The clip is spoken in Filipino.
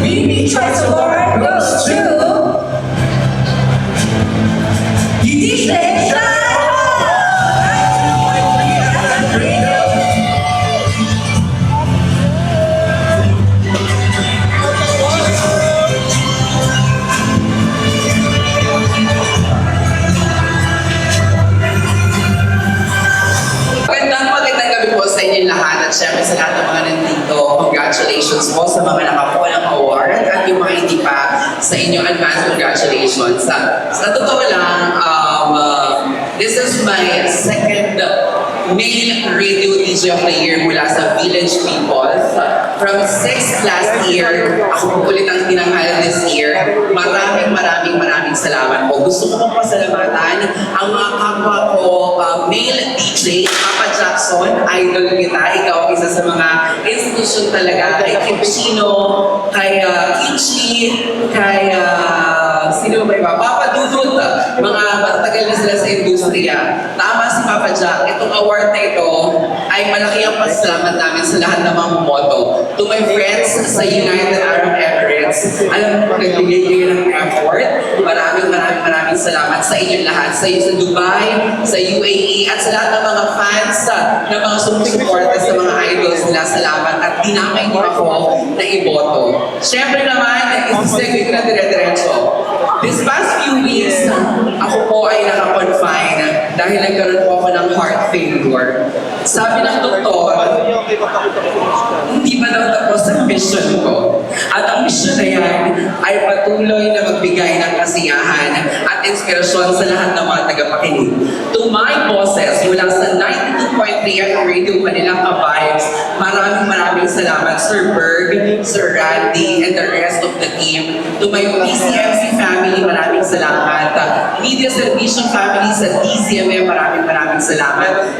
Mini Choice Award goes to DJ Magandang gabi po sa inyong lahat at syempre sa lahat ng mga nandito. Congratulations po sa mga nakakuha ng award at yung mga hindi pa sa inyong advance congratulations. Sa totoo lang, this is my second male radio DJ of the year mula sa Village People. From 6th last year, ako po ulit ang tinanghal this year. Maraming salamat po. Gusto ko pong pasalamatan ang mga kapwa ko, male DJ, Papa Jackson, idol kita. Ikaw isa sa mga institusyon talaga. Kay Kipchino, kay Kichi, kay sino ba iba? Papa Dudut, mga matagal na sila sa industriya. Tama si Papa Jack, itong award na ito ay malaki ang pasalamat namin sa lahat ng mga bumoto. To my friends sa United Arab Emirates, alam mo nagbigay kayo ng effort. Maraming salamat sa inyong lahat. Sa Dubai, sa UAE, at sa lahat ng mga fans na mga sumusuporta sa mga idols nila. Salamat at dinamay niyo ako na iboto. Siyempre naman, isi-segue ko na dire-diretso. This past few weeks, ako po ay naka-confine dahil nagkaroon po ako ng heart failure. Sabi ng doktor, hindi pa daw tapos ang mission ko. At ang mission na yan ay patuloy na magbigay ng kasiyahan at inspirasyon sa lahat ng mga tagapakinig. To my bosses mula sa 92.3 at Radio Manila Ka-Vibes, maraming salamat Sir Berg, Sir Randy, and the rest of the team. To my PCMC family, maraming salamat. Media Servition family sa DCMM, maraming salamat.